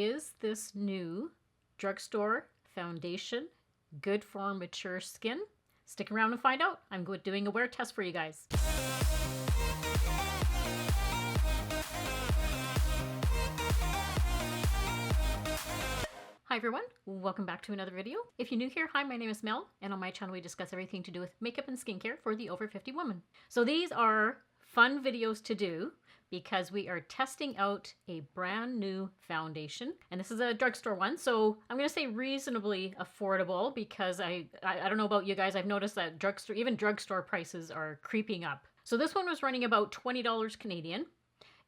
Is this new Drugstore foundation good for mature skin? Stick around and find out. I'm doing a wear test for you guys. Hi everyone, welcome back to another video. If you're new here, hi, my name is Mel, and on my channel we discuss everything to do with makeup and skincare for the over 50 woman. So these are fun videos to do because we are testing out a brand new foundation, and this is a drugstore one, so I'm going to say reasonably affordable because I don't know about you guys, I've noticed that even drugstore prices are creeping up. So this one was running about $20 Canadian,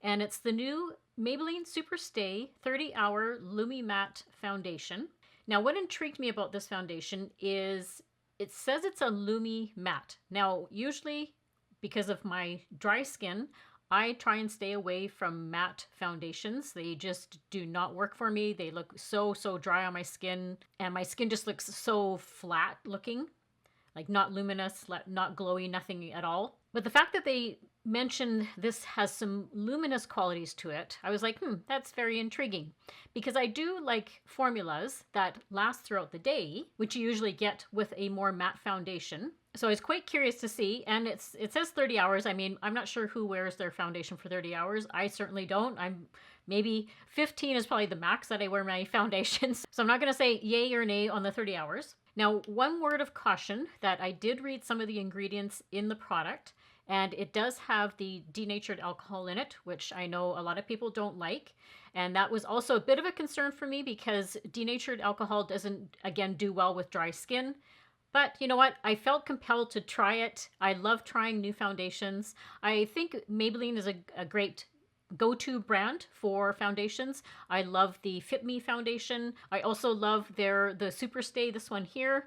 and it's the new Maybelline Superstay 30-Hour Lumi Matte Foundation. Now, what intrigued me about this foundation is it says it's a Lumi Matte. Now, usually because of my dry skin, I try and stay away from matte foundations. They just do not work for me. They look so dry on my skin, and my skin just looks so flat looking, like not luminous, not glowy, nothing at all. But the fact that they mentioned this has some luminous qualities to it, I was like, that's very intriguing. Because I do like formulas that last throughout the day, which you usually get with a more matte foundation. So I was quite curious to see, and it says 30 hours. I mean, I'm not sure who wears their foundation for 30 hours. I certainly don't. Maybe 15 is probably the max that I wear my foundations. So I'm not going to say yay or nay on the 30 hours. Now, one word of caution that I did read some of the ingredients in the product, and it does have the denatured alcohol in it, which I know a lot of people don't like. And that was also a bit of a concern for me because denatured alcohol doesn't, again, do well with dry skin. But you know what? I felt compelled to try it. I love trying new foundations. I think Maybelline is a great go-to brand for foundations. I love the Fit Me foundation. I also love the Superstay, this one here.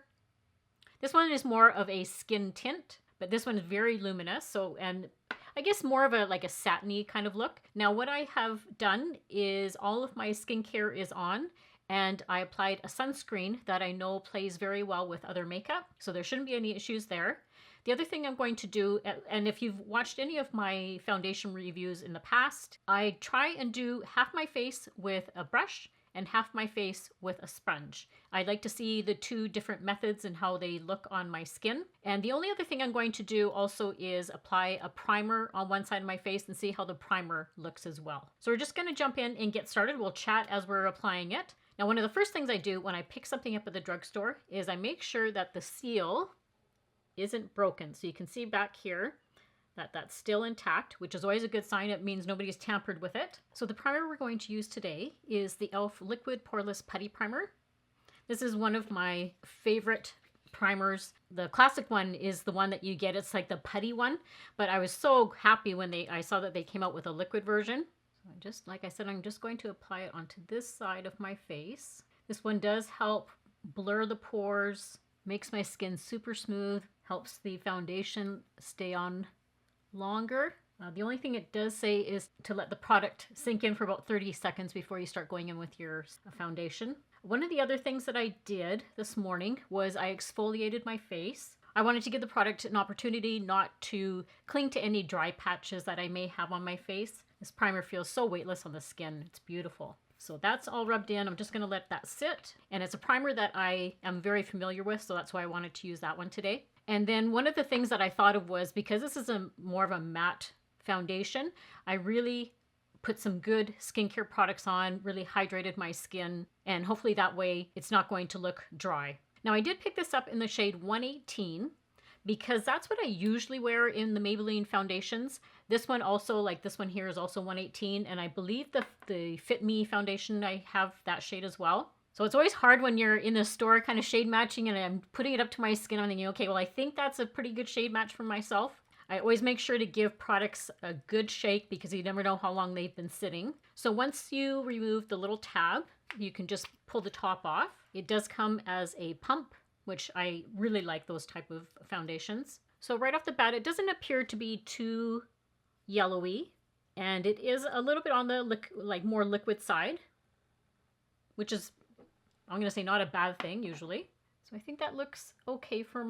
This one is more of a skin tint, but this one is very luminous. So, and I guess more of like a satiny kind of look. Now, what I have done is all of my skincare is on, and I applied a sunscreen that I know plays very well with other makeup. So there shouldn't be any issues there. The other thing I'm going to do, and if you've watched any of my foundation reviews in the past, I try and do half my face with a brush and half my face with a sponge. I like to see the two different methods and how they look on my skin. And the only other thing I'm going to do also is apply a primer on one side of my face and see how the primer looks as well. So we're just going to jump in and get started. We'll chat as we're applying it. Now, one of the first things I do when I pick something up at the drugstore is I make sure that the seal isn't broken. So you can see back here that that's still intact, which is always a good sign. It means nobody's tampered with it. So the primer we're going to use today is the e.l.f. Liquid Poreless Putty Primer. This is one of my favorite primers. The classic one is the one that you get. It's like the putty one, but I was so happy when I saw that they came out with a liquid version. So like I said, I'm just going to apply it onto this side of my face. This one does help blur the pores, makes my skin super smooth, helps the foundation stay on longer. The only thing it does say is to let the product sink in for about 30 seconds before you start going in with your foundation. One of the other things that I did this morning was I exfoliated my face. I wanted to give the product an opportunity not to cling to any dry patches that I may have on my face. This primer feels so weightless on the skin. It's beautiful. So that's all rubbed in. I'm just going to let that sit. And it's a primer that I am very familiar with, so that's why I wanted to use that one today. And then one of the things that I thought of was, because this is more of a matte foundation, I really put some good skincare products on, really hydrated my skin, and hopefully that way it's not going to look dry. Now, I did pick this up in the shade 118 because that's what I usually wear in the Maybelline foundations. This one also, like this one here, is also 118, and I believe the Fit Me foundation, I have that shade as well. So it's always hard when you're in the store kind of shade matching and I'm putting it up to my skin. I'm thinking, okay, well, I think that's a pretty good shade match for myself. I always make sure to give products a good shake because you never know how long they've been sitting. So once you remove the little tab, you can just pull the top off. It does come as a pump, which I really like those type of foundations. So right off the bat, it doesn't appear to be too yellowy, and it is a little bit on the more liquid side, which is, I'm going to say, not a bad thing usually. So I think that looks okay for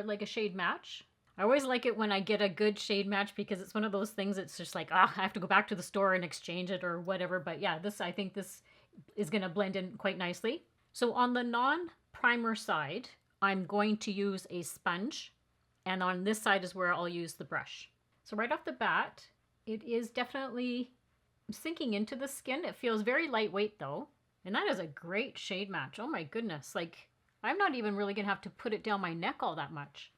like a shade match. I always like it when I get a good shade match because it's one of those things it's just like, I have to go back to the store and exchange it or whatever. But yeah, I think this is going to blend in quite nicely. So on the non-primer side, I'm going to use a sponge. And on this side is where I'll use the brush. So right off the bat, it is definitely sinking into the skin. It feels very lightweight though. And that is a great shade match. Oh my goodness. Like, I'm not even really going to have to put it down my neck all that much.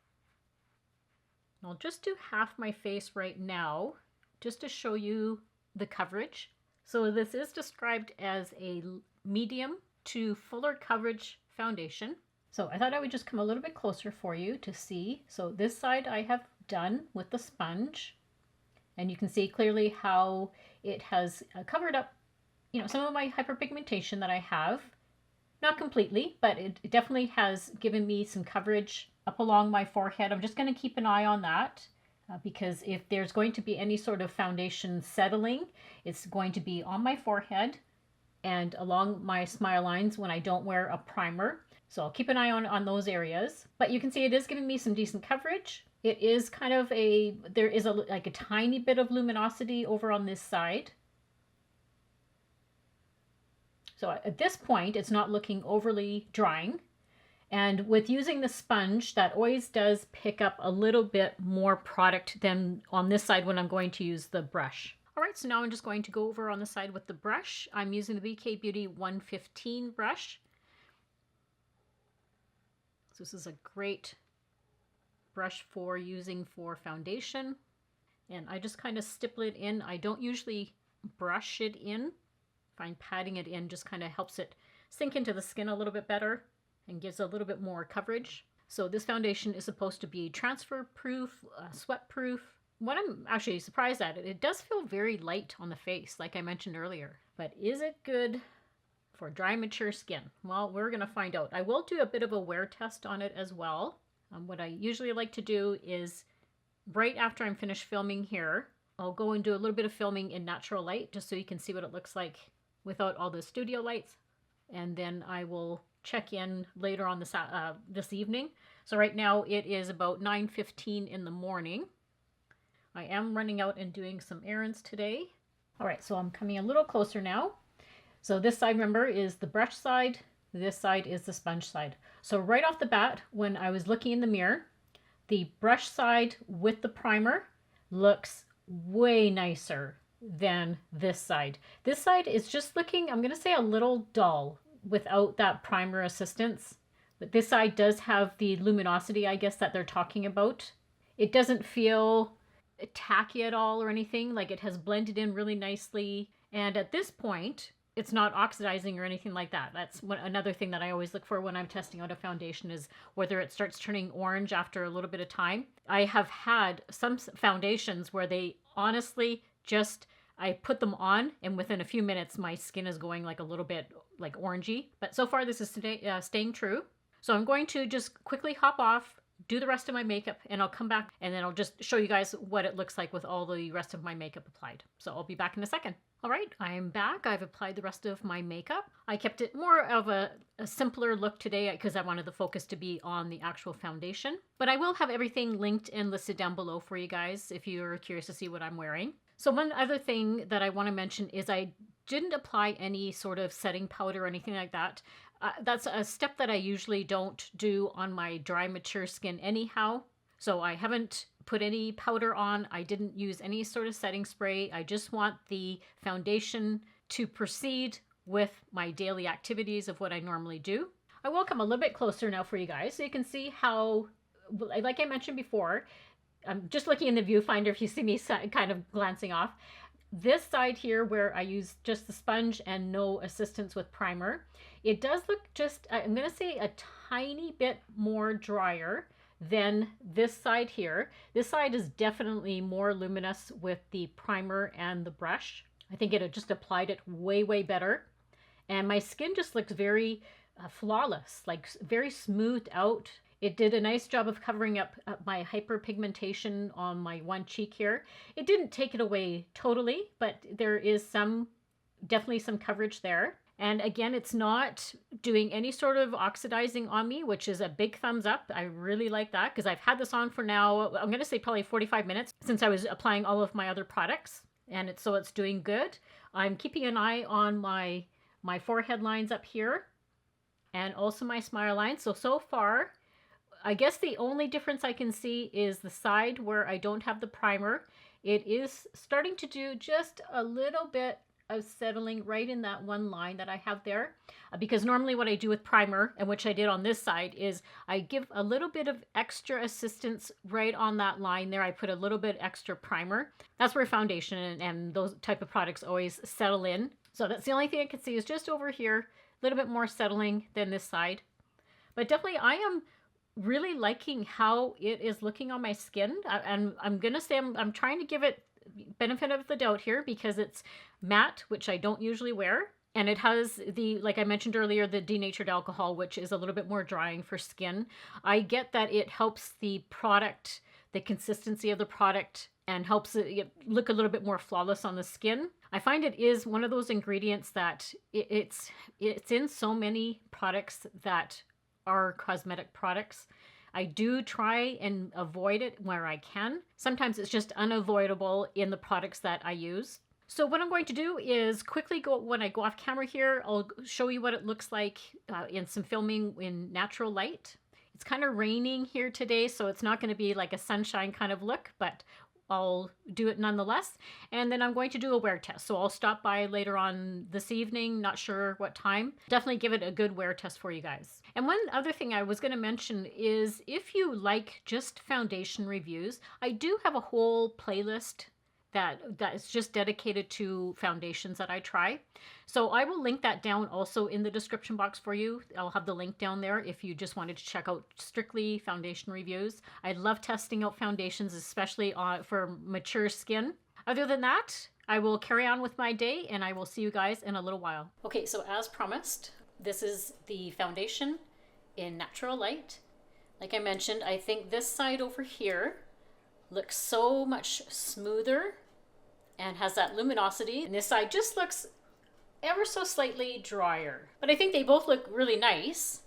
I'll just do half my face right now, just to show you the coverage. So this is described as a medium to fuller coverage foundation. So I thought I would just come a little bit closer for you to see. So this side I have done with the sponge, and you can see clearly how it has covered up, some of my hyperpigmentation that I have. Not completely, but it definitely has given me some coverage up along my forehead. I'm just going to keep an eye on that because if there's going to be any sort of foundation settling, it's going to be on my forehead and along my smile lines when I don't wear a primer. So I'll keep an eye on those areas. But you can see it is giving me some decent coverage. It is kind of there is like a tiny bit of luminosity over on this side. So at this point, it's not looking overly drying. And with using the sponge, that always does pick up a little bit more product than on this side when I'm going to use the brush. All right, so now I'm just going to go over on the side with the brush. I'm using the BK Beauty 115 brush. So this is a great brush for using for foundation. And I just kind of stipple it in. I don't usually brush it in. I find patting it in just kind of helps it sink into the skin a little bit better and gives a little bit more coverage. So this foundation is supposed to be transfer proof, sweat proof. What I'm actually surprised at, it does feel very light on the face, like I mentioned earlier. But is it good for dry, mature skin? Well, we're going to find out. I will do a bit of a wear test on it as well. What I usually like to do is right after I'm finished filming here, I'll go and do a little bit of filming in natural light just so you can see what it looks like without all the studio lights. And then I will check in later on this evening. So right now it is about 9:15 in the morning. I am running out and doing some errands today. All right, so I'm coming a little closer now. So this side, remember, is the brush side. This side is the sponge side. So right off the bat, when I was looking in the mirror, the brush side with the primer looks way nicer than this side. This side is just looking, I'm going to say, a little dull without that primer assistance. But this side does have the luminosity, I guess, that they're talking about. It doesn't feel tacky at all or anything. Like, it has blended in really nicely. And at this point, it's not oxidizing or anything like that. That's another thing that I always look for when I'm testing out a foundation is whether it starts turning orange after a little bit of time. I have had some foundations where they honestly just, I put them on and within a few minutes my skin is going like a little bit like orangey. But so far this is staying true. So I'm going to just quickly hop off, do the rest of my makeup, and I'll come back and then I'll just show you guys what it looks like with all the rest of my makeup applied. So I'll be back in a second. All right, I'm back. I've applied the rest of my makeup. I kept it more of a simpler look today because I wanted the focus to be on the actual foundation. But I will have everything linked and listed down below for you guys if you're curious to see what I'm wearing. So one other thing that I want to mention is I didn't apply any sort of setting powder or anything like that. That's a step that I usually don't do on my dry, mature skin anyhow. So I haven't put any powder on. I didn't use any sort of setting spray. I just want the foundation to proceed with my daily activities of what I normally do. I will come a little bit closer now for you guys so you can see how, like I mentioned before, I'm just looking in the viewfinder if you see me kind of glancing off. This side here where I use just the sponge and no assistance with primer, it does look just, I'm going to say a tiny bit more drier than this side here. This side is definitely more luminous with the primer and the brush. I think it just applied it way, way better. And my skin just looks very flawless, like very smoothed out. It did a nice job of covering up my hyperpigmentation on my one cheek here. It didn't take it away totally, but there is definitely some coverage there. And again, it's not doing any sort of oxidizing on me, which is a big thumbs up. I really like that because I've had this on for now, I'm going to say probably 45 minutes since I was applying all of my other products. And it's doing good. I'm keeping an eye on my forehead lines up here and also my smile lines. So far, I guess the only difference I can see is the side where I don't have the primer. It is starting to do just a little bit of settling right in that one line that I have there. Because normally what I do with primer, and which I did on this side, is I give a little bit of extra assistance right on that line there. I put a little bit extra primer. That's where foundation and those type of products always settle in. So that's the only thing I can see is just over here, a little bit more settling than this side. But definitely I am really liking how it is looking on my skin. And I'm going to say I'm trying to give it benefit of the doubt here because it's matte, which I don't usually wear. And it has the, like I mentioned earlier, the denatured alcohol, which is a little bit more drying for skin. I get that it helps the product, the consistency of the product, and helps it look a little bit more flawless on the skin. I find it is one of those ingredients that it's in so many products that are cosmetic products. I do try and avoid it where I can. Sometimes it's just unavoidable in the products that I use. So what I'm going to do is quickly go, when I go off camera here, I'll show you what it looks like in some filming in natural light. It's kind of raining here today, so it's not going to be like a sunshine kind of look, but I'll do it nonetheless. And then I'm going to do a wear test. So I'll stop by later on this evening, not sure what time. Definitely give it a good wear test for you guys. And one other thing I was going to mention is if you like just foundation reviews, I do have a whole playlist that is just dedicated to foundations that I try. So I will link that down also in the description box for you. I'll have the link down there if you just wanted to check out strictly foundation reviews. I love testing out foundations, especially for mature skin. Other than that, I will carry on with my day and I will see you guys in a little while. Okay, so as promised, this is the foundation in natural light. Like I mentioned, I think this side over here looks so much smoother and has that luminosity. And this side just looks ever so slightly drier. But I think they both look really nice.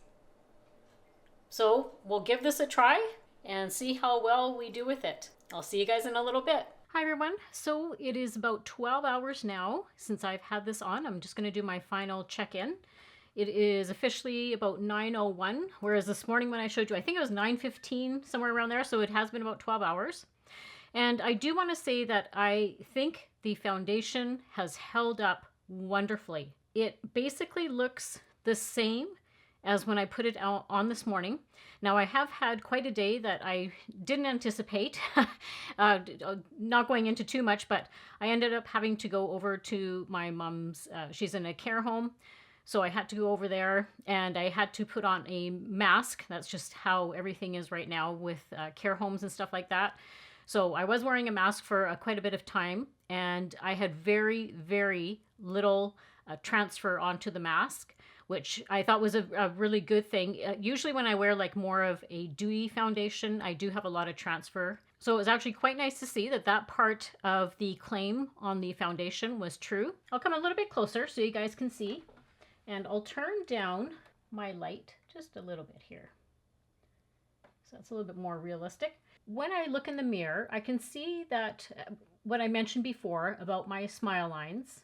So we'll give this a try and see how well we do with it. I'll see you guys in a little bit. Hi everyone. So it is about 12 hours now since I've had this on. I'm just going to do my final check-in. It is officially about 9:01, whereas this morning when I showed you, I think it was 9:15, somewhere around there. So it has been about 12 hours. And I do want to say that I think the foundation has held up wonderfully. It basically looks the same as when I put it out on this morning. Now I have had quite a day that I didn't anticipate, not going into too much, but I ended up having to go over to my mom's, she's in a care home. So I had to go over there and I had to put on a mask. That's just how everything is right now with care homes and stuff like that. So I was wearing a mask for quite a bit of time and I had very, very little transfer onto the mask, which I thought was a really good thing. Usually when I wear like more of a dewy foundation, I do have a lot of transfer. So it was actually quite nice to see that that part of the claim on the foundation was true. I'll come a little bit closer so you guys can see. And I'll turn down my light just a little bit here. So that's a little bit more realistic. When I look in the mirror, I can see that what I mentioned before about my smile lines,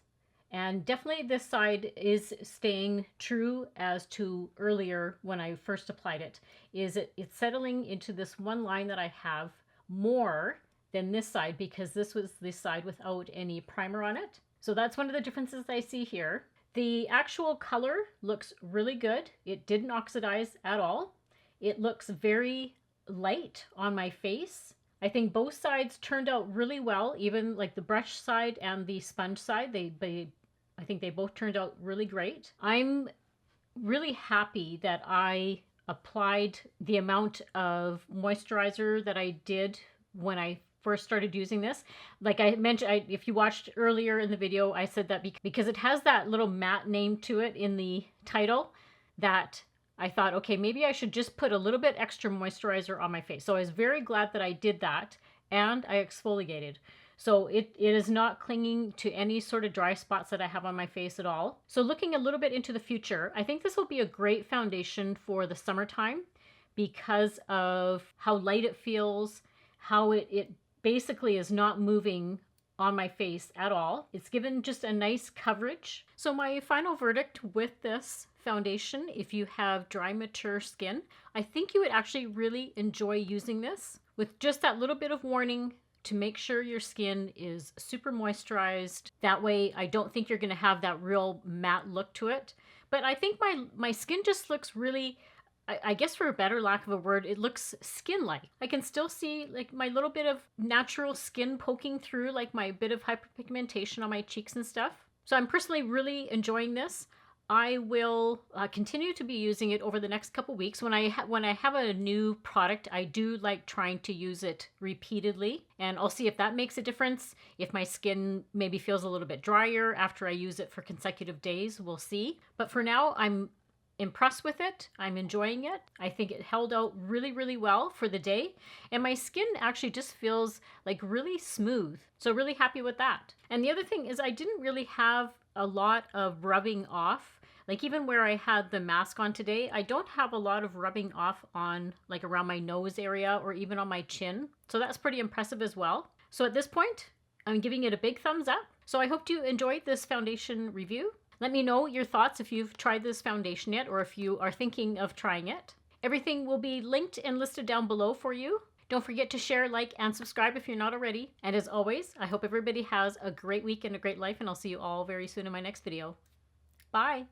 and definitely this side is staying true as to earlier when I first applied it, is it's settling into this one line that I have more than this side because this was the side without any primer on it. So that's one of the differences I see here. The actual color looks really good. It didn't oxidize at all. It looks very light on my face. I think both sides turned out really well, even like the brush side and the sponge side. I think they both turned out really great. I'm really happy that I applied the amount of moisturizer that I did when I first started using this. Like I mentioned, if you watched earlier in the video, I said that because it has that little matte name to it in the title, that I thought, okay, maybe I should just put a little bit extra moisturizer on my face. So I was very glad that I did that and I exfoliated. So it is not clinging to any sort of dry spots that I have on my face at all. So looking a little bit into the future, I think this will be a great foundation for the summertime because of how light it feels, how it basically is not moving on my face at all. It's given just a nice coverage. So my final verdict with this foundation, if you have dry, mature skin, I think you would actually really enjoy using this with just that little bit of warning to make sure your skin is super moisturized. That way, I don't think you're going to have that real matte look to it. But I think my skin just looks really, I guess for a better lack of a word, it looks skin-like. I can still see like my little bit of natural skin poking through, like my bit of hyperpigmentation on my cheeks and stuff. So I'm personally really enjoying this. I will continue to be using it over the next couple weeks. When I have a new product, I do like trying to use it repeatedly, and I'll see if that makes a difference. If my skin maybe feels a little bit drier after I use it for consecutive days, we'll see. But for now, I'm impressed with it. I'm enjoying it. I think it held out really, really well for the day. And my skin actually just feels like really smooth. So really happy with that. And the other thing is I didn't really have a lot of rubbing off. Like even where I had the mask on today, I don't have a lot of rubbing off on like around my nose area or even on my chin. So that's pretty impressive as well. So at this point, I'm giving it a big thumbs up. So I hope you enjoyed this foundation review. Let me know your thoughts if you've tried this foundation yet or if you are thinking of trying it. Everything will be linked and listed down below for you. Don't forget to share, like, and subscribe if you're not already. And as always, I hope everybody has a great week and a great life, and I'll see you all very soon in my next video. Bye!